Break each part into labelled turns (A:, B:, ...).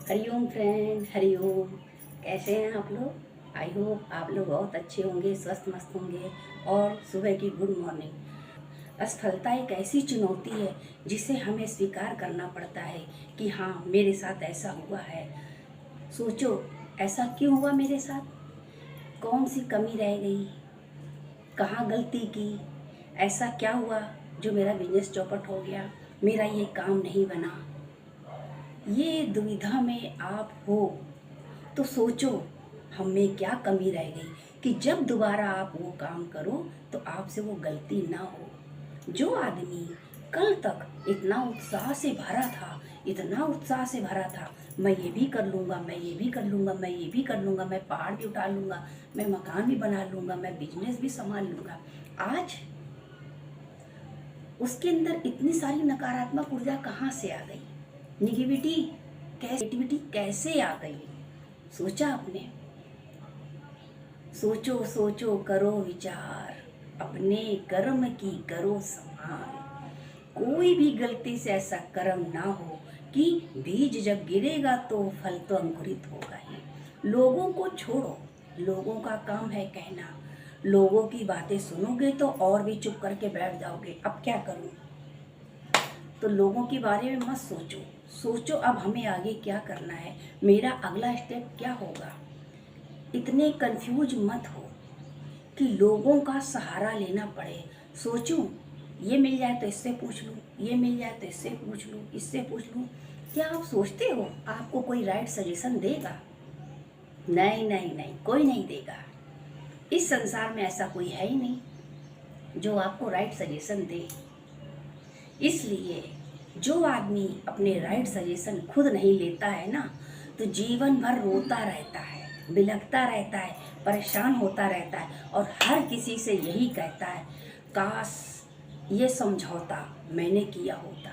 A: Hariom friend, Hariom. कैसे हैं आप लोग? आई होप आप लोग बहुत अच्छे होंगे, स्वस्थ मस्त होंगे। और सुबह की गुड मॉर्निंग। असफलता एक ऐसी चुनौती है जिसे हमें स्वीकार करना पड़ता है कि हाँ, मेरे साथ ऐसा हुआ है। सोचो, ऐसा क्यों हुआ मेरे साथ? कौन सी कमी रह गई? कहाँ गलती की? ऐसा क्या हुआ जो मेरा बिजनेस चौपट हो गया, मेरा ये काम नहीं बना? ये दुविधा में आप हो तो सोचो, हम में क्या कमी रह गई कि जब दोबारा आप वो काम करो तो आपसे वो गलती ना हो। जो आदमी कल तक इतना उत्साह से भरा था, इतना उत्साह से भरा था, मैं ये भी कर लूँगा, मैं ये भी कर लूँगा, मैं ये भी कर लूँगा, मैं पहाड़ भी उठा लूँगा, मैं मकान भी बना लूँगा, मैं बिजनेस भी संभाल लूँगा, आज उसके अंदर इतनी सारी नकारात्मक ऊर्जा कहाँ से आ गई? नेगेटिविटी कैसे आ गई? सोचा आपने? सोचो सोचो, करो विचार, अपने कर्म की करो संभाल। कोई भी गलती से ऐसा कर्म ना हो कि बीज जब गिरेगा तो फल तो अंकुरित होगा ही। लोगों को छोड़ो, लोगों का काम है कहना। लोगों की बातें सुनोगे तो और भी चुप करके बैठ जाओगे, अब क्या करूं? तो लोगों के बारे में मत सोचो। सोचो अब हमें आगे क्या करना है, मेरा अगला स्टेप क्या होगा। इतने कंफ्यूज मत हो कि लोगों का सहारा लेना पड़े। सोचूं, ये मिल जाए तो इससे पूछ लूँ, ये मिल जाए तो इससे पूछ लूँ, इससे पूछ लूँ। क्या आप सोचते हो आपको कोई राइट सजेशन देगा? नहीं नहीं नहीं, कोई नहीं देगा। इस संसार में ऐसा कोई है ही नहीं जो आपको राइट सजेशन दे। इसलिए जो आदमी अपने राइट सजेशन खुद नहीं लेता है ना, तो जीवन भर रोता रहता है, बिलखता रहता है, परेशान होता रहता है और हर किसी से यही कहता है, काश ये समझौता मैंने किया होता,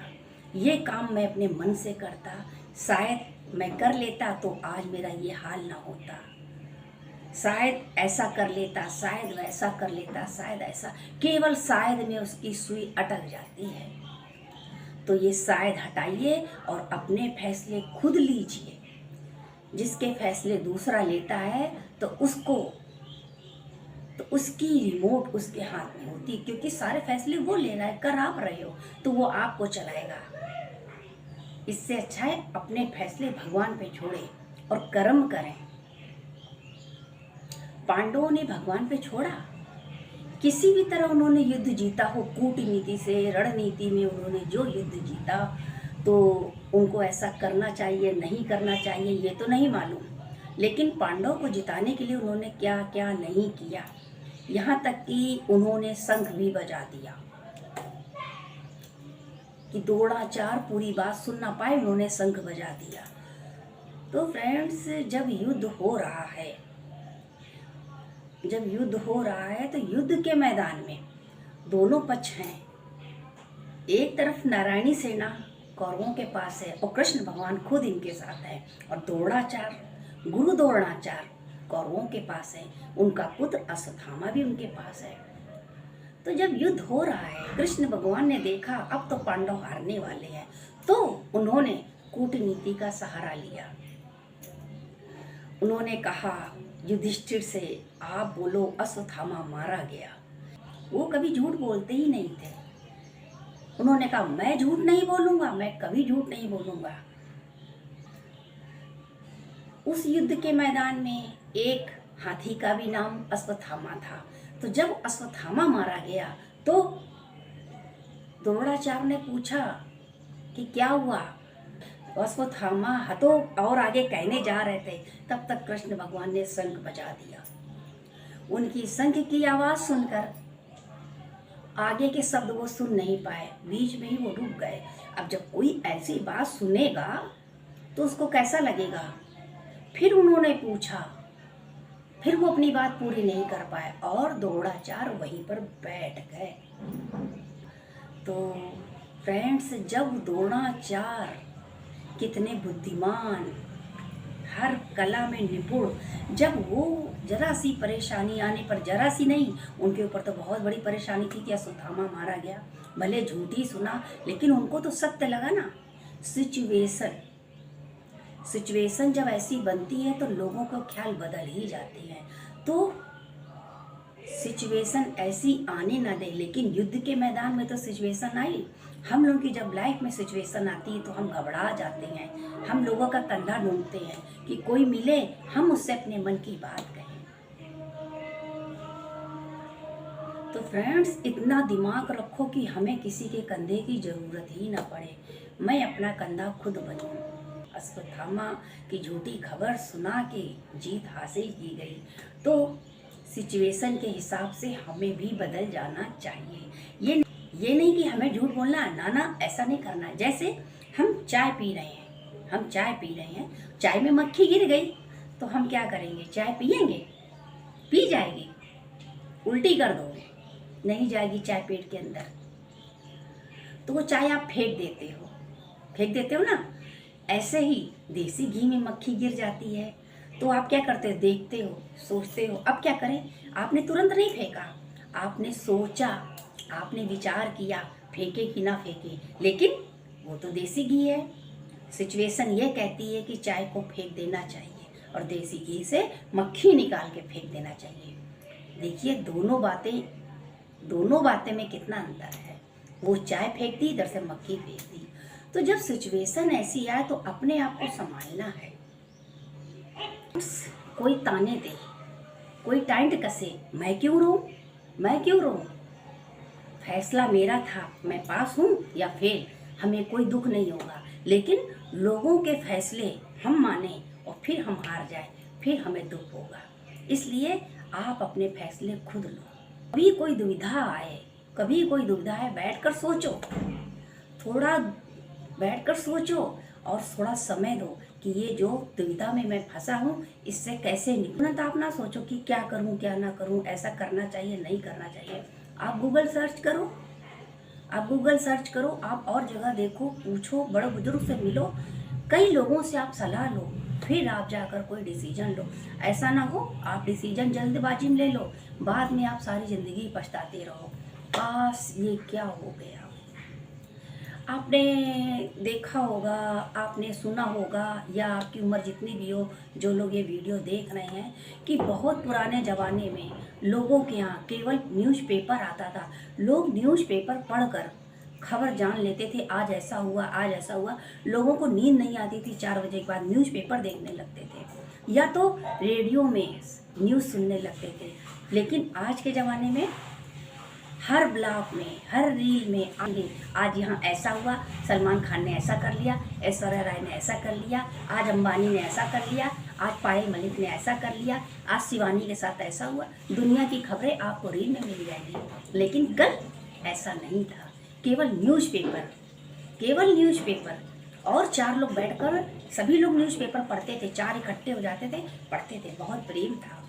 A: ये काम मैं अपने मन से करता, शायद मैं कर लेता तो आज मेरा ये हाल ना होता, शायद ऐसा कर लेता, शायद वैसा कर लेता, शायद ऐसा। केवल शायद में उसकी सुई अटक जाती है। तो ये शायद हटाइए और अपने फैसले खुद लीजिए। जिसके फैसले दूसरा लेता है तो उसकी रिमोट उसके हाथ में होती है, क्योंकि सारे फैसले वो ले रहा है, कर आप रहे हो तो वो आपको चलाएगा। इससे अच्छा है अपने फैसले भगवान पे छोड़े और कर्म करें। पांडवों ने भगवान पे छोड़ा, किसी भी तरह उन्होंने युद्ध जीता हो, कूटनीति से, रणनीति में उन्होंने जो युद्ध जीता, तो उनको ऐसा करना चाहिए नहीं करना चाहिए ये तो नहीं मालूम, लेकिन पांडव को जिताने के लिए उन्होंने क्या क्या नहीं किया। यहाँ तक कि उन्होंने शंख भी बजा दिया कि द्रोणाचार्य पूरी बात सुन ना पाए, उन्होंने शंख बजा दिया। तो फ्रेंड्स, जब युद्ध हो रहा है तो युद्ध के मैदान में दोनों पक्ष हैं। एक तरफ नारायणी सेना कौरवों के पास है और कृष्ण भगवान खुद इनके साथ है, और गुरु द्रोणाचार्य कौरवों के पास है, उनका पुत्र अश्वत्थामा भी उनके पास है। तो जब युद्ध हो रहा है, कृष्ण भगवान ने देखा अब तो पांडव हारने वाले हैं, तो उन्होंने कूटनीति का सहारा लिया। उन्होंने कहा युधिष्ठिर से, आप बोलो अश्वत्थामा मारा गया। वो कभी झूठ बोलते ही नहीं थे। उन्होंने कहा मैं झूठ नहीं बोलूंगा, मैं कभी झूठ नहीं बोलूंगा। उस युद्ध के मैदान में एक हाथी का भी नाम अश्वत्थामा था। तो जब अश्वत्थामा मारा गया तो द्रोणाचार्य ने पूछा कि क्या हुआ? अश्वत्थामा हतो और आगे कहने जा रहे थे, तब तक कृष्ण भगवान ने शंख बजा दिया। उनकी शंख की आवाज सुनकर आगे के शब्द वो सुन नहीं पाए, बीच में ही वो रुक गए। अब जब कोई ऐसी बात सुनेगा तो उसको कैसा लगेगा? फिर उन्होंने पूछा, फिर वो अपनी बात पूरी नहीं कर पाए और द्रोणाचार्य वहीं पर बैठ गए। तो फ्रेंड्स, जब द्रोणाचार्य कितने बुद्धिमान, हर कला में निपुण, जब वो जरा सी परेशानी आने पर, जरा सी नहीं, उनके ऊपर तो बहुत बड़ी परेशानी थी कि अश्वत्थामा मारा गया, भले झूठी सुना लेकिन उनको तो सत्य लगा ना। सिचुएशन सिचुएशन जब ऐसी बनती है तो लोगों का ख्याल बदल ही जाते हैं। तो सिचुएशन ऐसी आने ना दे, लेकिन युद्ध के मैदान में तो सिचुएशन आई। हम लोगों की जब लाइफ में सिचुएशन आती है तो हम घबरा जाते हैं, हम लोगों का कंधा ढूंढते हैं कि कोई मिले, हम उससे अपने मन की बात कहें। तो फ्रेंड्स, इतना दिमाग रखो कि हमें किसी के कंधे की ज़रूरत ही ना पड़े। मैं अपना कंधा खुद बनूं। अश्वत्थामा की झूठी खबर सुना के जीत हासिल की गई। तो सिचुएशन के हिसाब से हमें भी बदल जाना चाहिए। ये नहीं कि हमें झूठ बोलना है, ना ऐसा नहीं करना। जैसे हम चाय पी रहे हैं, चाय में मक्खी गिर गई तो हम क्या करेंगे? चाय पियेंगे? पी जाएगी, उल्टी कर दोगे, नहीं जाएगी चाय पेट के अंदर। तो वो चाय आप फेंक देते हो ना। ऐसे ही देसी घी में मक्खी गिर जाती है तो आप क्या करते हो? देखते हो, सोचते हो अब क्या करें। आपने तुरंत नहीं फेंका, आपने सोचा, आपने विचार किया फेंके कि ना फेंके, लेकिन वो तो देसी घी है। सिचुएशन ये कहती है कि चाय को फेंक देना चाहिए और देसी घी से मक्खी निकाल के फेंक देना चाहिए। देखिए दोनों बातें में कितना अंतर है। वो चाय फेंक दी, इधर से मक्खी फेंक दी। तो जब सिचुएशन ऐसी आए तो अपने आप को संभालना है। कोई ताने दे, कोई टाइट कसे, मैं क्यों रोऊं? फैसला मेरा था, मैं पास हूँ या फेल, हमें कोई दुख नहीं होगा। लेकिन लोगों के फैसले हम माने और फिर हम हार जाए, फिर हमें दुख होगा। इसलिए आप अपने फैसले खुद लो। कभी कोई दुविधा आए, बैठकर सोचो और थोड़ा समय दो कि ये जो दुविधा में मैं फंसा हूँ इससे कैसे निकलूं। तो आप ना सोचो कि क्या करूँ क्या ना करूँ, ऐसा करना चाहिए नहीं करना चाहिए। आप गूगल सर्च करो, आप और जगह देखो, पूछो, बड़े बुजुर्ग से मिलो, कई लोगों से आप सलाह लो, फिर आप जाकर कोई डिसीजन लो। ऐसा ना हो आप डिसीजन जल्दबाजी में ले लो, बाद में आप सारी ज़िंदगी पछताते रहो, काश ये क्या हो गया। आपने देखा होगा, आपने सुना होगा, या आपकी उम्र जितनी भी हो, जो लोग ये वीडियो देख रहे हैं, कि बहुत पुराने ज़माने में लोगों के यहाँ केवल न्यूज़पेपर आता था। लोग न्यूज़पेपर पढ़कर खबर जान लेते थे, आज ऐसा हुआ। लोगों को नींद नहीं आती थी, 4 बजे के बाद न्यूज़पेपर देखने लगते थे या तो रेडियो में न्यूज़ सुनने लगते थे। लेकिन आज के ज़माने में हर ब्लॉग में, हर रील में आज यहाँ ऐसा हुआ, सलमान खान ने ऐसा कर लिया, ऐश्वर्या राय ने ऐसा कर लिया, आज अंबानी ने ऐसा कर लिया, आज पायल मलिक ने ऐसा कर लिया, आज शिवानी के साथ ऐसा हुआ। दुनिया की खबरें आपको रील में मिल जाएंगी। लेकिन कल ऐसा नहीं था, केवल न्यूज़पेपर और 4 लोग बैठकर सभी लोग न्यूज़पेपर पढ़ते थे, 4 इकट्ठे हो जाते थे, पढ़ते थे, बहुत प्रेम था।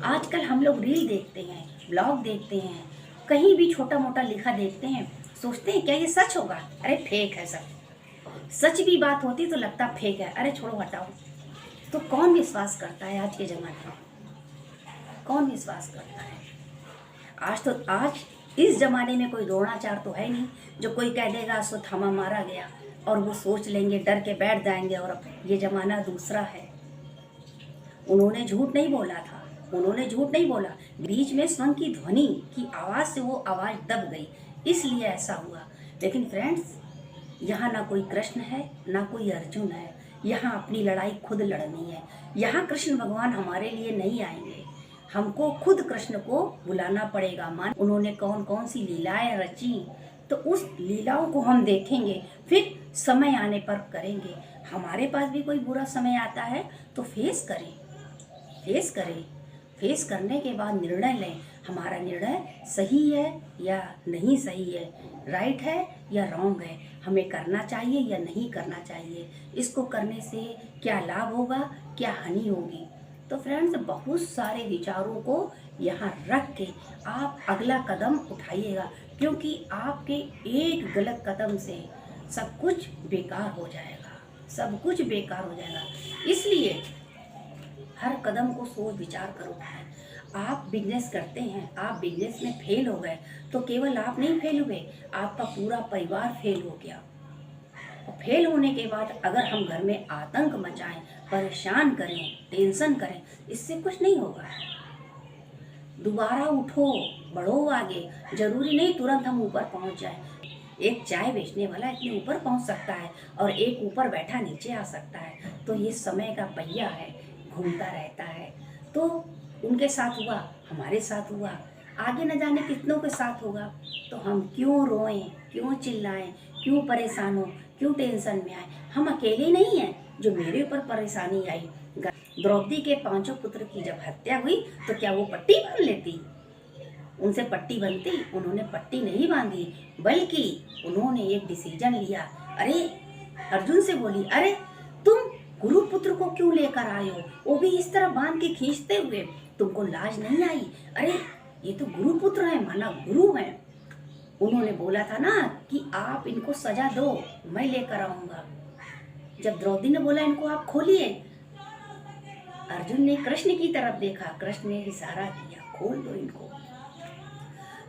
A: आजकल हम लोग रील देखते हैं, ब्लॉग देखते हैं, कहीं भी छोटा मोटा लिखा देखते हैं, सोचते हैं क्या ये सच होगा? अरे फेक है सब। सच भी बात होती तो लगता फेक है, अरे छोड़ो हटाओ। तो कौन विश्वास करता है आज के ज़माने में? कौन विश्वास करता है? आज इस ज़माने में कोई द्रोणाचार तो है नहीं जो कोई कह देगा अश्वत्थामा मारा गया और वो सोच लेंगे, डर के बैठ जाएंगे। और ये ज़माना दूसरा है। उन्होंने झूठ नहीं बोला, बीच में स्वयं की ध्वनि की आवाज़ से वो आवाज़ दब गई, इसलिए ऐसा हुआ। लेकिन फ्रेंड्स, यहाँ ना कोई कृष्ण है ना कोई अर्जुन है, यहाँ अपनी लड़ाई खुद लड़नी है। यहाँ कृष्ण भगवान हमारे लिए नहीं आएंगे, हमको खुद कृष्ण को बुलाना पड़ेगा। उन्होंने कौन कौन सी लीलाएं रची, तो उस लीलाओं को हम देखेंगे, फिर समय आने पर करेंगे। हमारे पास भी कोई बुरा समय आता है तो फेस करें, फेस करने के बाद निर्णय लें, हमारा निर्णय सही है या नहीं सही है, राइट है या रॉन्ग है, हमें करना चाहिए या नहीं करना चाहिए, इसको करने से क्या लाभ होगा, क्या हानि होगी। तो फ्रेंड्स, बहुत सारे विचारों को यहाँ रख के आप अगला कदम उठाइएगा, क्योंकि आपके एक गलत कदम से सब कुछ बेकार हो जाएगा, इसलिए हर कदम को सोच विचार कर उठाएं। आप बिजनेस करते हैं, आप बिजनेस में फेल हो गए तो केवल आप नहीं फेल हुए, आपका पूरा परिवार फेल हो गया। और फेल होने के बाद अगर हम घर में आतंक मचाएं, परेशान करें, टेंशन करें, इससे कुछ नहीं होगा। दोबारा उठो, बढ़ो आगे। जरूरी नहीं तुरंत हम ऊपर पहुंच जाएं। एक चाय बेचने वाला इतने ऊपर पहुंच सकता है और एक ऊपर बैठा नीचे आ सकता है। तो ये समय का पहिया है, घूमता रहता है। तो उनके साथ हुआ, हमारे साथ हुआ, आगे न जाने कितनों के साथ होगा। तो हम क्यों रोएं, क्यों चिल्लाएं, क्यों परेशान हो, क्यों टेंशन में आए। हम अकेले नहीं हैं जो मेरे ऊपर परेशानी आई। द्रौपदी के 5 पुत्र की जब हत्या हुई तो क्या वो पट्टी बांध लेती? उनसे पट्टी बनती? उन्होंने पट्टी नहीं बांधी, बल्कि उन्होंने एक डिसीजन लिया। अरे अर्जुन से बोली, अरे तुम गुरुपुत्र को क्यों लेकर आए हो, वो भी इस तरह बांध के खींचते हुए, तुमको लाज नहीं आई? अरे ये तो गुरुपुत्र है, माना गुरु है। उन्होंने बोला था ना कि आप इनको सजा दो, मैं लेकर आऊंगा। जब द्रौपदी ने बोला इनको आप खोलिए, अर्जुन ने कृष्ण की तरफ देखा, कृष्ण ने इशारा किया, खोल दो इनको।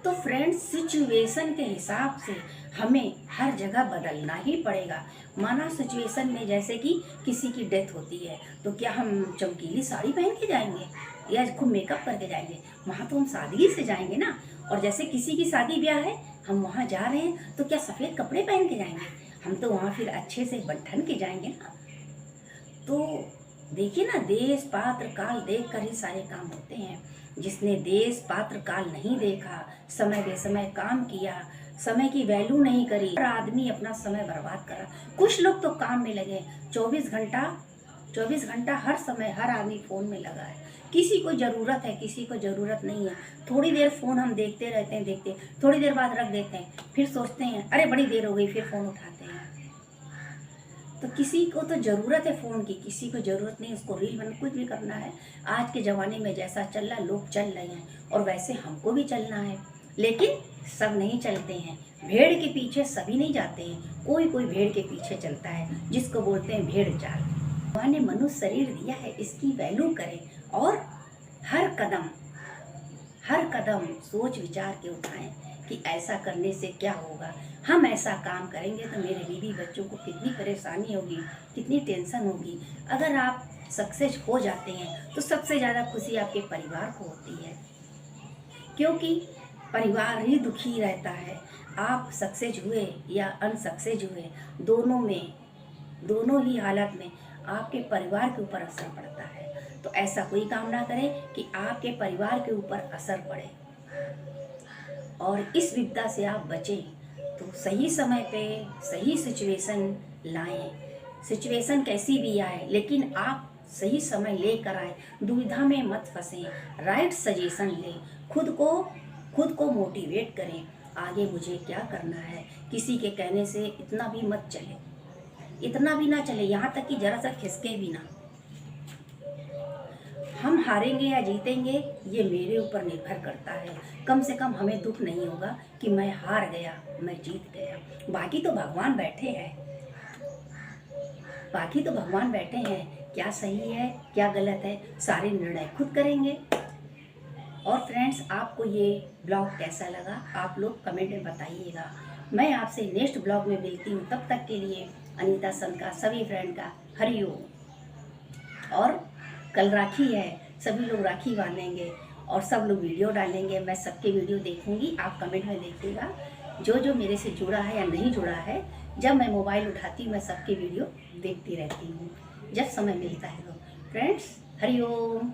A: तो फ्रेंड्स, सिचुएशन के हिसाब से हमें हर जगह बदलना ही पड़ेगा। माना सिचुएशन में जैसे कि किसी की डेथ होती है, तो क्या हम चमकीली साड़ी पहन के जाएंगे या खूब मेकअप करके जाएंगे? वहाँ तो हम सादगी से जाएंगे ना। और जैसे किसी की शादी ब्याह है, हम वहाँ जा रहे हैं, तो क्या सफ़ेद कपड़े पहन के जाएंगे? हम तो वहाँ फिर अच्छे से बन के जाएंगे ना। तो देखिए ना, देश पात्र काल देख कर ही सारे काम होते हैं। जिसने देश पात्र काल नहीं देखा, समय बेसमय काम किया, समय की वैल्यू नहीं करी, हर आदमी अपना समय बर्बाद करा। कुछ लोग तो काम में लगे 24 घंटा हर समय हर आदमी फ़ोन में लगा है। किसी को ज़रूरत है, किसी को ज़रूरत नहीं है। थोड़ी देर फ़ोन हम देखते रहते हैं, थोड़ी देर बाद रख देते हैं, फिर सोचते हैं अरे बड़ी देर हो गई, फिर फ़ोन उठाते हैं। तो किसी को तो ज़रूरत है फ़ोन की, किसी को ज़रूरत नहीं, उसको रील बना कुछ भी करना है। आज के ज़माने में जैसा चल रहा, लोग चल रहे हैं और वैसे हमको भी चलना है। लेकिन सब नहीं चलते हैं, भेड़ के पीछे सभी नहीं जाते हैं, कोई कोई भेड़ के पीछे चलता है, जिसको बोलते हैं भेड़ चाल। भगवान ने मनुष्य शरीर दिया है, इसकी वैल्यू करें और हर कदम सोच विचार के उठाएं कि ऐसा करने से क्या होगा। हम ऐसा काम करेंगे तो मेरे बीवी बच्चों को कितनी परेशानी होगी, कितनी टेंशन होगी। अगर आप सक्सेस हो जाते हैं तो सबसे ज़्यादा खुशी आपके परिवार को होती है, क्योंकि परिवार ही दुखी रहता है। आप सक्सेस हुए या अनसक्सेस हुए, दोनों ही हालत में आपके परिवार के ऊपर असर पड़ता है। तो ऐसा कोई काम ना करें कि आपके परिवार के ऊपर असर पड़े। और इस विपदा से आप बचें तो सही समय पे सही सिचुएशन लाएं। सिचुएशन कैसी भी आए, लेकिन आप सही समय लेकर आए, दुविधा में मत फंसें, राइट सजेशन लें, खुद को मोटिवेट करें। आगे मुझे क्या करना है, किसी के कहने से इतना भी मत चले, इतना भी ना चले, यहाँ तक कि जरा सा खिसके भी ना। हम हारेंगे या जीतेंगे ये मेरे ऊपर निर्भर करता है। कम से कम हमें दुख नहीं होगा कि मैं हार गया, मैं जीत गया। बाकी तो भगवान बैठे हैं, क्या सही है क्या गलत है, सारे निर्णय खुद करेंगे। और फ्रेंड्स, आपको ये ब्लॉग कैसा लगा आप लोग कमेंट में बताइएगा। मैं आपसे नेक्स्ट ब्लॉग में मिलती हूँ, तब तक के लिए अनीता सन का सभी फ्रेंड का हरिओम। और कल राखी है, सभी लोग राखी बांधेंगे और सब लोग वीडियो डालेंगे। मैं सबके वीडियो देखूंगी, आप कमेंट में देखिएगा जो मेरे से जुड़ा है या नहीं जुड़ा है। जब मैं मोबाइल उठाती हूँ मैं सबके वीडियो देखती रहती हूँ, जब समय मिलता है। तो फ्रेंड्स, हरिओम।